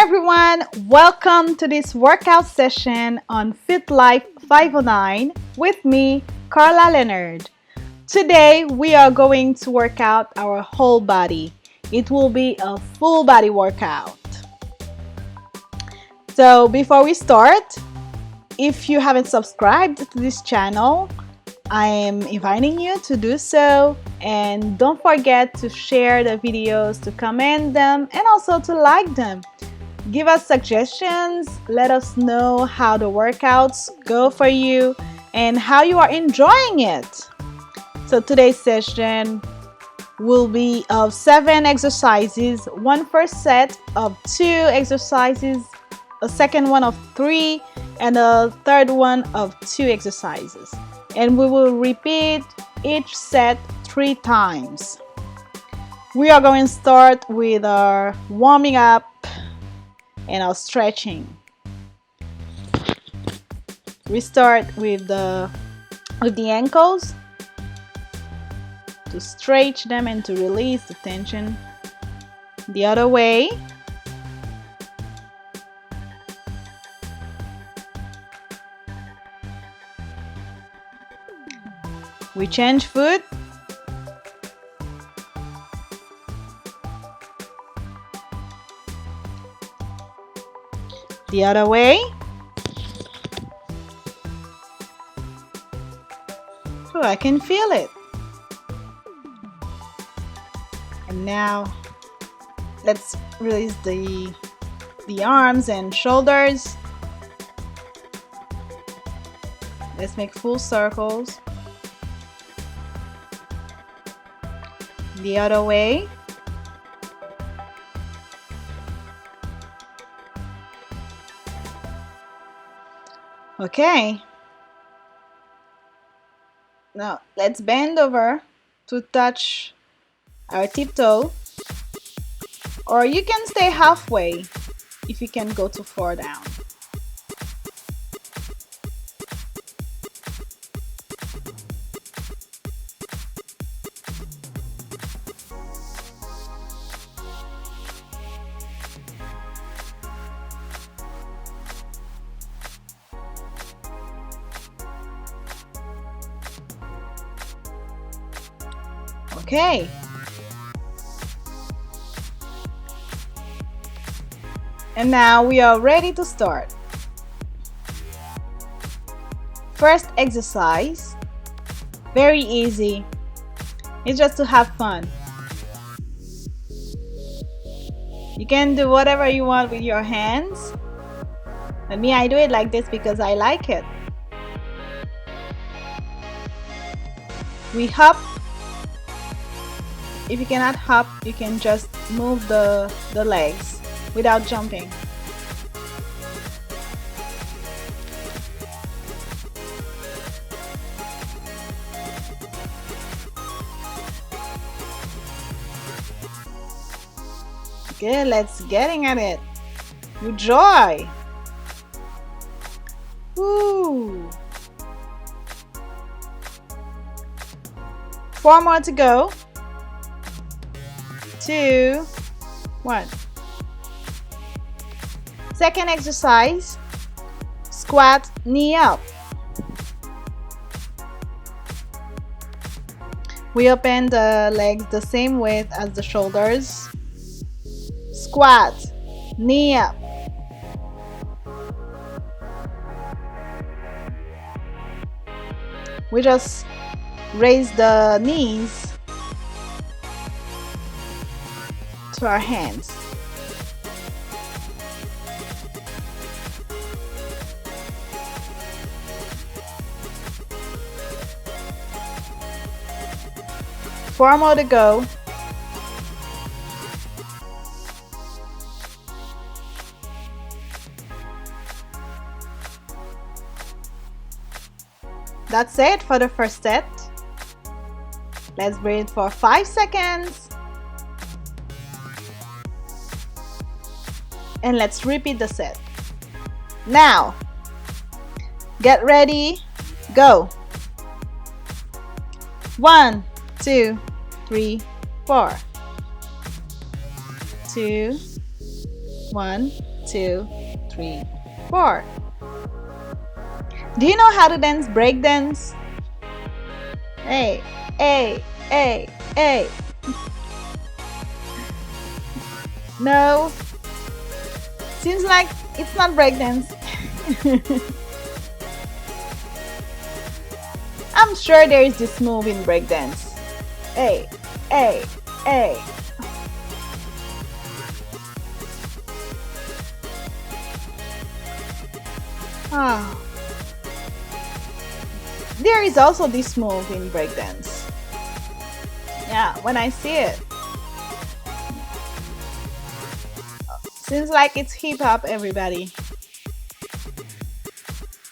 everyone, welcome to this workout session on Fit Life 509 with me, Carla Léonard. Today we are going to work out our whole body. It will be a full body workout. So before we start, if you haven't subscribed to this channel, I am inviting you to do so, and don't forget to share the videos, to comment them, and also to like them. Give us suggestions, let us know how the workouts go for you and how you are enjoying it. So today's session will be of 7 exercises, one first set of 2 exercises, a second one of 3, and a third one of 2 exercises. And we will repeat each set 3 times. We are going to start with our warming up and our stretching. We start with the ankles to stretch them and to release the tension. The other way. We change foot. The other way. Oh, I can feel it. And now let's release the arms and shoulders. Let's make full circles. The other way. Okay. Now let's bend over to touch our tip toe, or you can stay halfway if you can go too far down. Okay. And now we are ready to start. First exercise, very easy. It's just to have fun. You can do whatever you want with your hands. But me, I do it like this because I like it. We hop. If you cannot hop, you can just move the legs without jumping. Okay, let's getting at it. With joy. Woo. 4 more to go. 2, 1. Second exercise, squat, knee up. We open the legs the same width as the shoulders. Squat, knee up. We just raise the knees to our hands. Four more to go. That's it for the first set. Let's breathe for 5 seconds. And let's repeat the set. Now, get ready, go. 1, 2, 3, 4. 2, 1, 2, 3, 4. Do you know how to dance break dance? Hey, hey, hey, hey. No, seems like it's not breakdance. I'm sure there is this move in breakdance. Hey, hey, hey. Ah. There is also this move in breakdance. Yeah, when I see it. Seems like it's hip hop, everybody.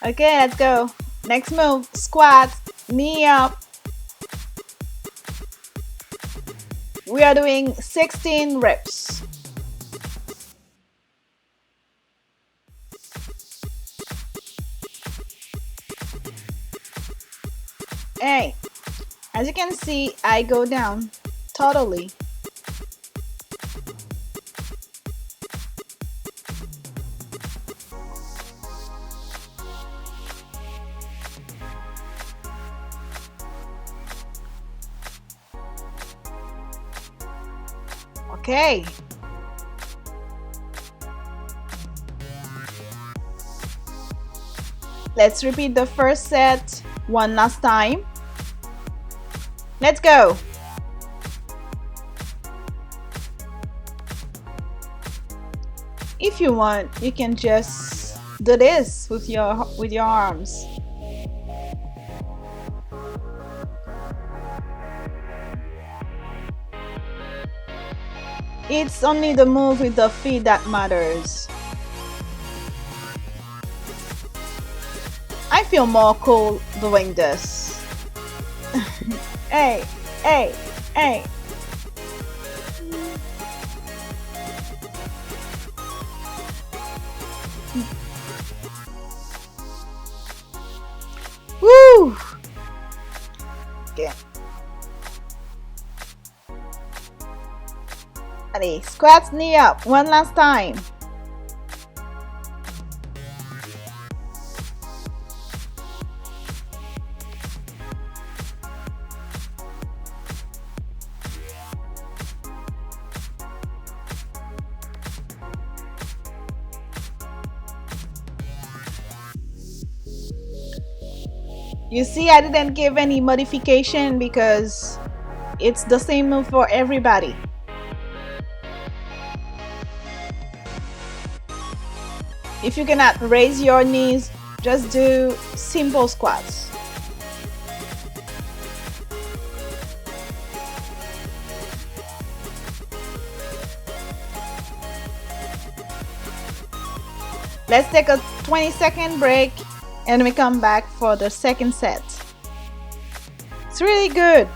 Okay, let's go. Next move, squat, knee up. We are doing 16 reps. Hey, as you can see, I go down totally. Okay. Let's repeat the first set one last time. Let's go. If you want, you can just do this with your arms. It's only the move with the feet that matters. I feel more cool doing this. Hey, hey, hey. Woo! Okay. Ready, squats, knee up, one last time. You see, I didn't give any modification because it's the same move for everybody. If you cannot raise your knees, just do simple squats. Let's take a 20-second break and we come back for the second set. It's really good.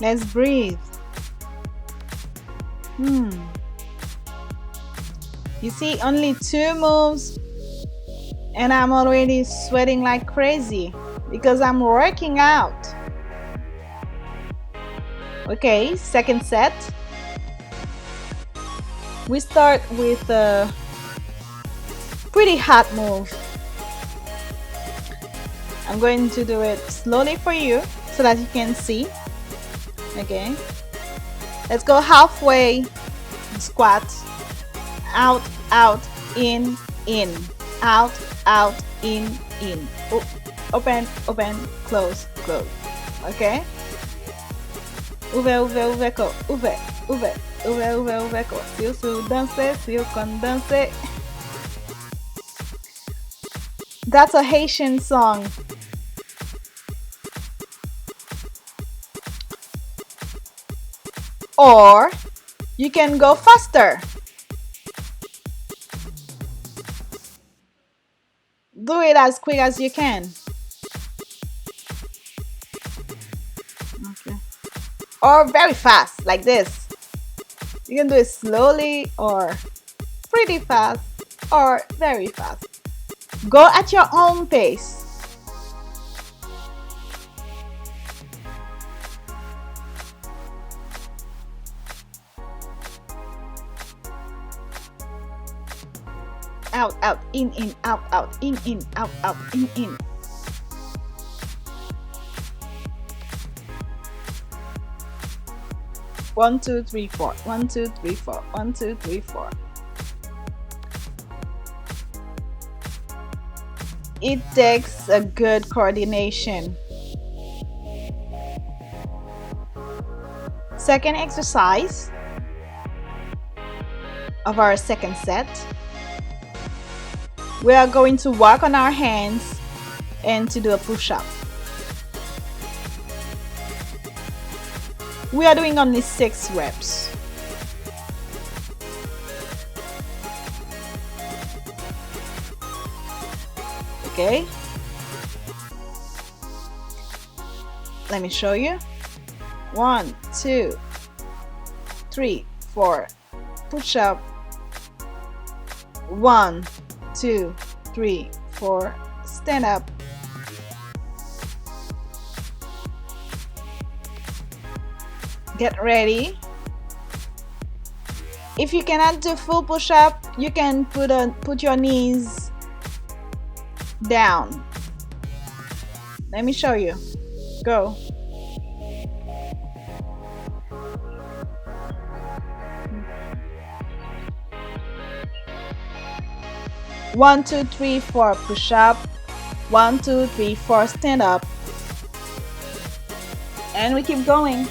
Let's breathe. You see, only 2 moves and I'm already sweating like crazy because I'm working out. Okay, second set. We start with a pretty hot move. I'm going to do it slowly for you so that you can see. Okay, let's go halfway. Squat. Out, out, in, out, out, in. Open, open, close, close. Okay. Ouvert, co. Ouvert, co. Si vous dansez, si vous dansez. That's a Haitian song. Or you can go faster. Do it as quick as you can. Okay. Or very fast, like this. You can do it slowly or pretty fast or very fast. Go at your own pace. Out, out, in, out, out, in, out, out, in. 1, 2, 3, 4. 1, 2, 3, 4. 1, 2, 3, 4. It takes a good coordination. Second exercise of our second set. We are going to work on our hands and to do a push-up. We are doing only 6 reps. Okay. Let me show you. 1, 2, 3, 4. Push up. 1, 2, 3, 4. Stand up. Get ready. If you cannot do full push-up, you can put your knees down. Let me show you. Go. One, 2, 3, 4. Push up. 1, 2, 3, 4. Stand up. And we keep going.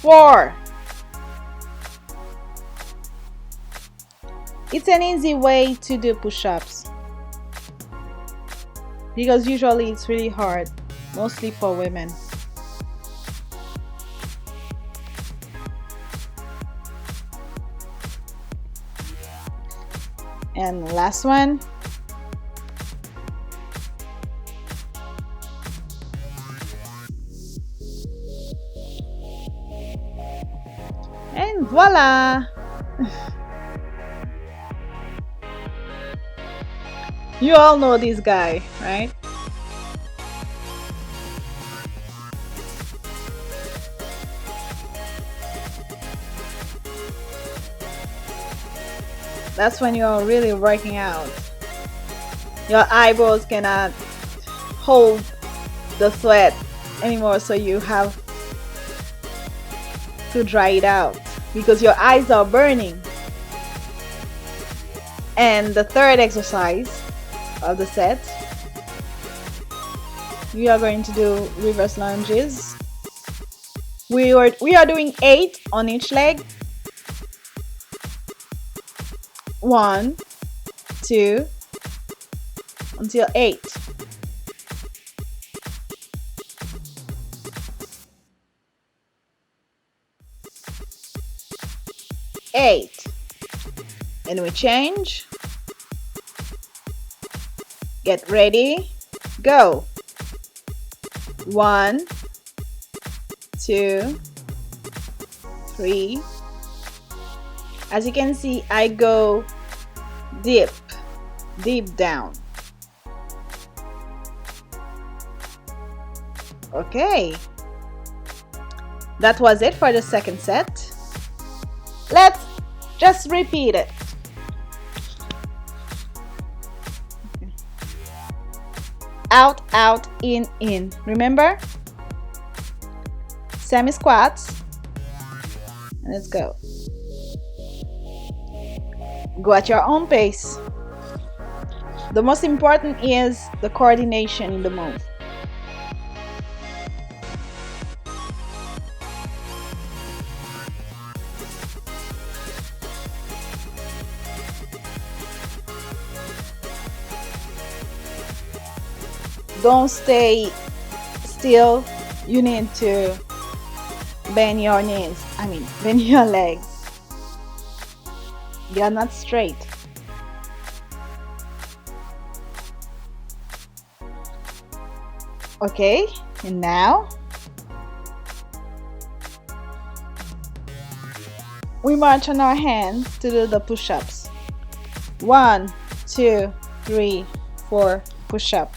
Four. It's an easy way to do push-ups because usually it's really hard, mostly for women. And last one. And voila! You all know this guy, right? That's when you're really working out. Your eyebrows cannot hold the sweat anymore, so you have to dry it out because your eyes are burning. And the third exercise of the set, we are going to do reverse lunges. We are doing 8 on each leg. 1, 2, until 8. And we change. Get ready. Go. 1, 2, 3. As you can see, I go deep down. Okay. That was it for the second set. Let's just repeat it. Okay. Out, out, in. Remember? Semi squats. And let's go. Go at your own pace. The most important is the coordination in the move. Don't stay still. You need to bend your knees. Bend your legs. You're not straight. Okay, and now we march on our hands to do the push-ups. 1, 2, 3, 4, push up.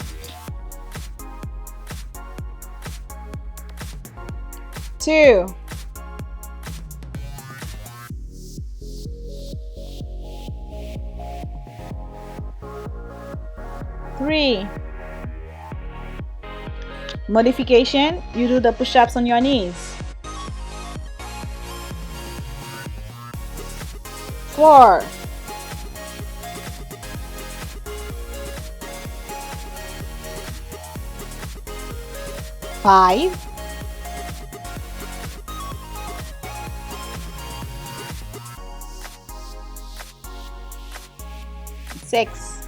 2, 3. Modification, you do the push-ups on your knees. 4, 5, 6, 7.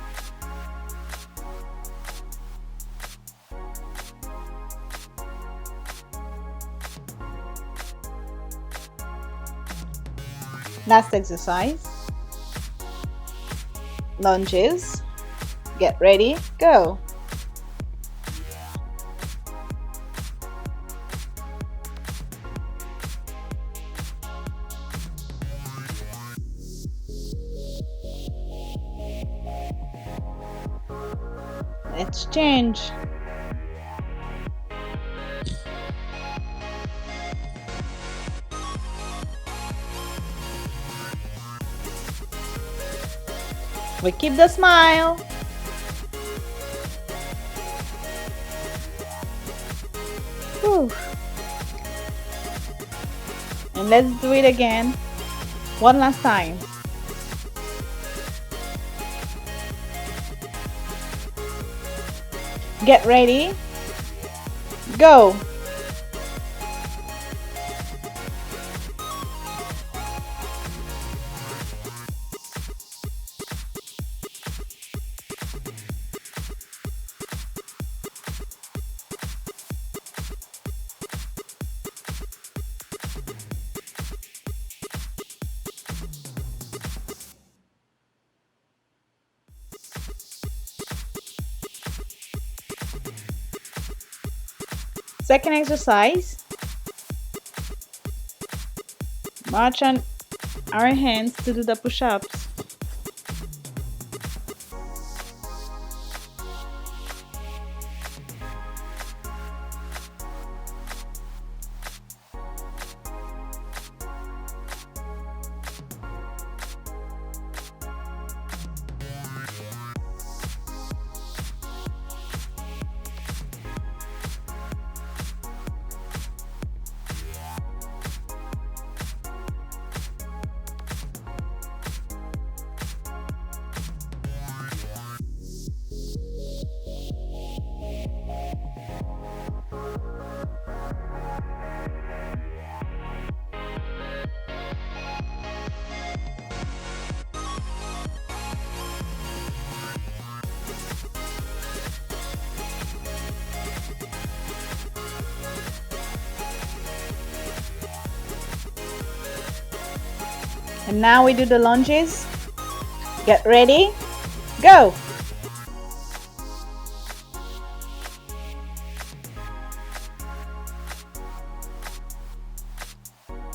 Last exercise. Lunges. Get ready, go. Let's change. We keep the smile. Whew. And let's do it again. One last time. Get ready. Go. Second exercise. March on our hands to do the push-ups. And now we do the lunges. Get ready, go.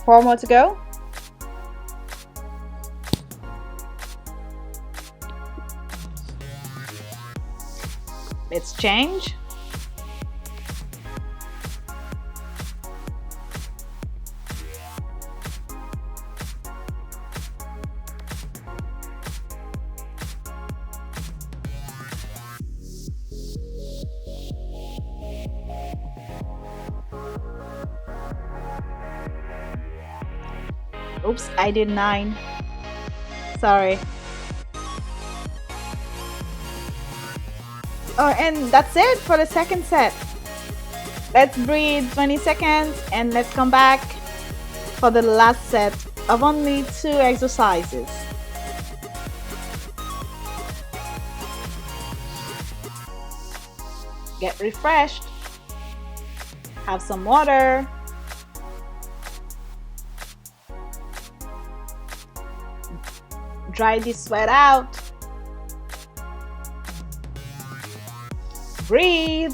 Four more to go. Let's change. Oops, I did 9. Sorry. Oh, and that's it for the second set. Let's breathe 20 seconds and let's come back for the last set of only 2 exercises. Get refreshed. Have some water. Dry this sweat out. Breathe.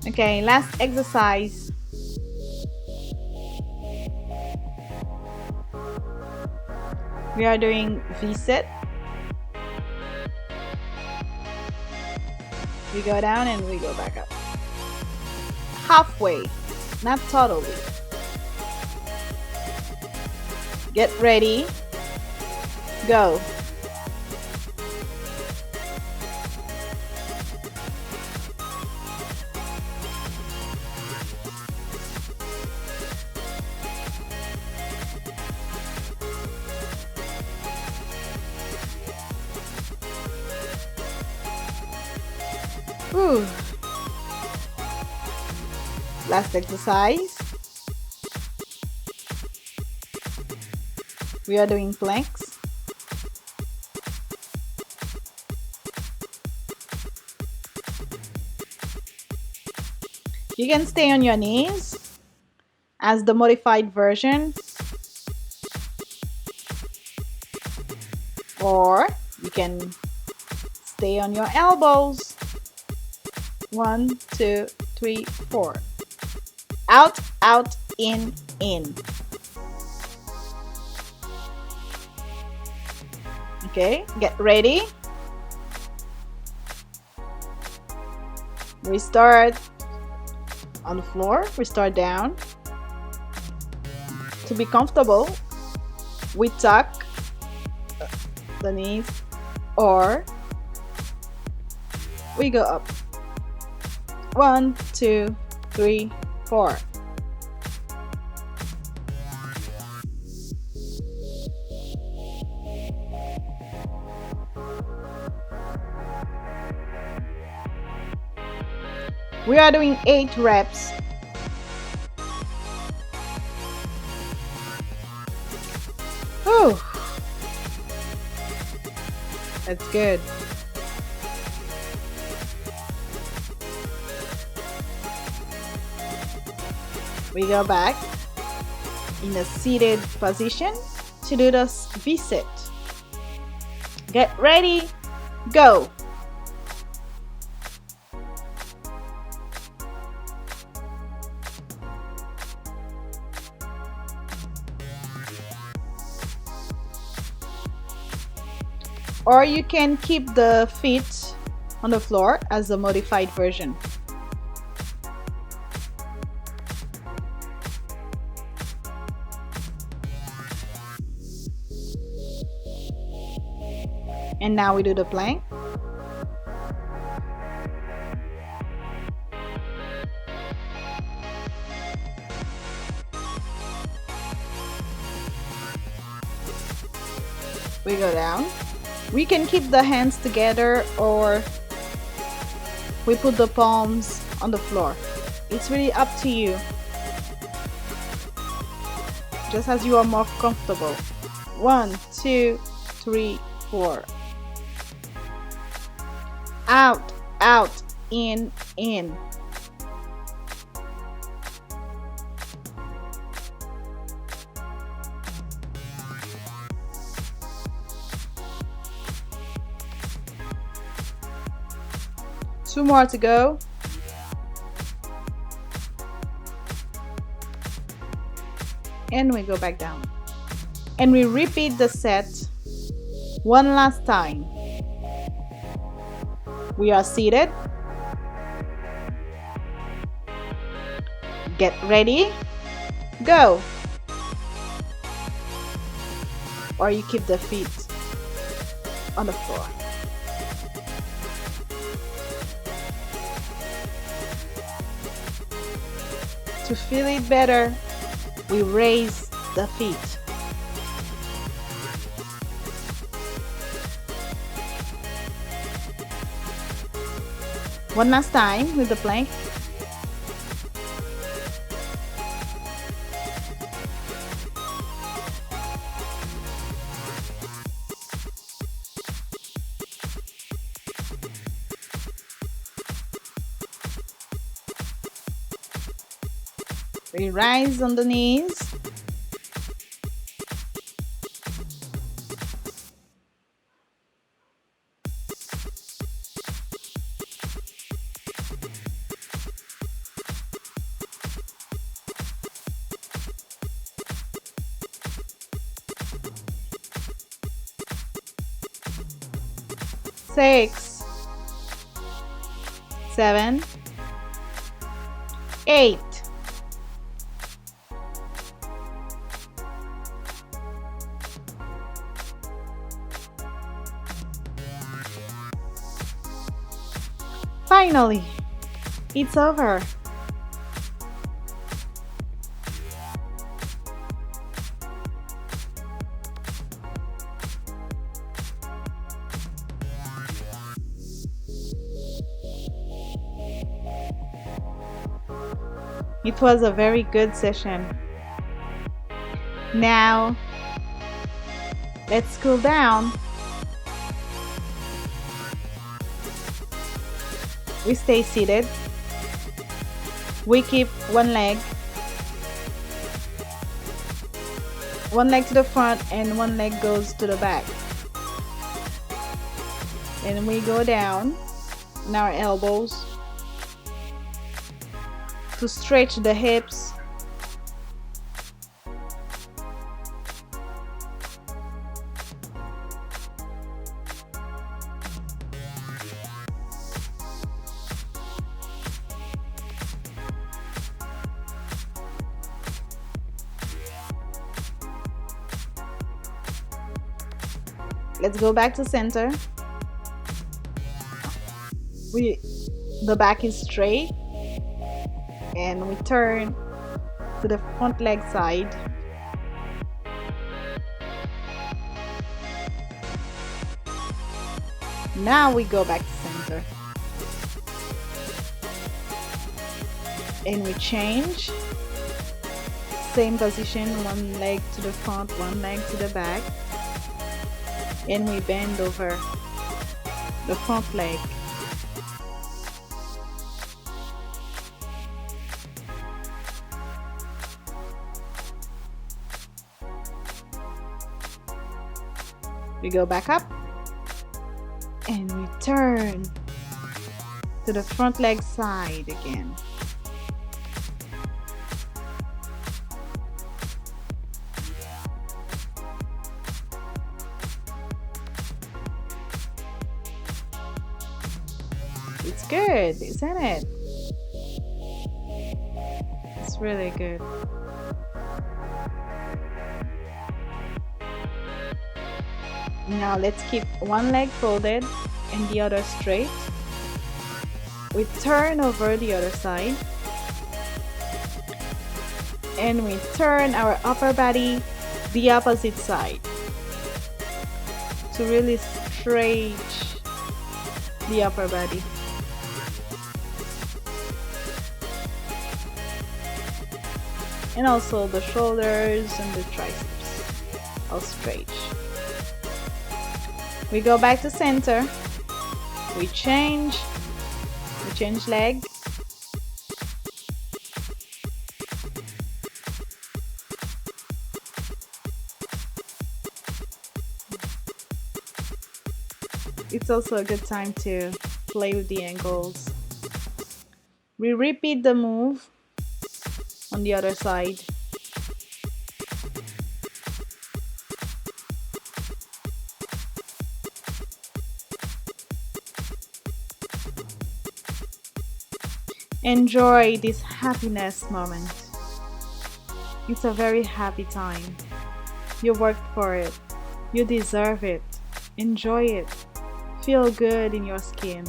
Okay, last exercise. We are doing V-sit. We go down and we go back up. Halfway, not totally. Get ready. Go. Whew. Last exercise. We are doing planks. You can stay on your knees as the modified version, or you can stay on your elbows. 1, 2, 3, 4. Out, out, in, in. Okay, get ready. We start on the floor, we start down. To be comfortable, we tuck the knees or we go up. 1, 2, 3, 4. We are doing 8 reps. Whew. That's good. We go back in a seated position to do the V-sit. Get ready, go. Or you can keep the feet on the floor as a modified version. And now we do the plank. We go down. We can keep the hands together or we put the palms on the floor. It's really up to you. Just as you are more comfortable. 1, 2, 3, 4. Out, out, in, in. Two more to go. And we go back down. And we repeat the set one last time. We are seated. Get ready. Go. Or you keep the feet on the floor. To feel it better, we raise the feet. One last time with the plank. We rise on the knees. Six, 7, 8. Finally, it's over. It was a very good session. Now, let's cool down. We stay seated. We keep one leg to the front and one leg goes to the back. And we go down on our elbows to stretch the hips. Let's go back to center. The back is straight and we turn to the front leg side. Now we go back to center and we change. Same position, one leg to the front, one leg to the back, and we bend over the front leg. We go back up and we turn to the front leg side again. It's good, isn't it? It's really good. Now let's keep one leg folded and the other straight. We turn over the other side and we turn our upper body the opposite side to really stretch the upper body. And also the shoulders and the triceps all stretch. We go back to center. We change leg. It's also a good time to play with the angles. We repeat the move on the other side. Enjoy this happiness moment. It's a very happy time. You worked for it. You deserve it. Enjoy it. Feel good in your skin.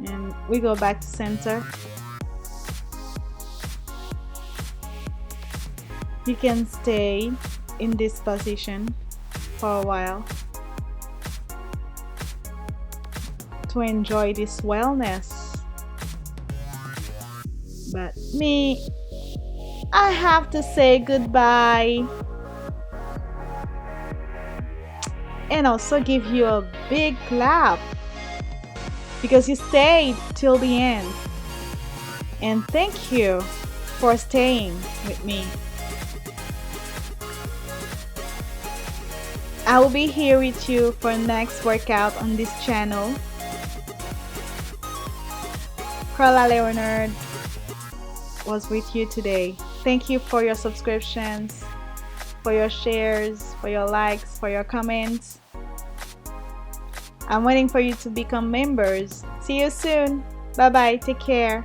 And we go back to center. You can stay in this position for a while to enjoy this wellness. But me, I have to say goodbye and also give you a big clap because you stayed till the end And thank you for staying with me. I will be here with you for next workout on this channel. Carla Léonard was with you today. Thank you for your subscriptions, for your shares, for your likes, for your comments. I'm waiting for you to become members. See you soon. Bye bye. Take care.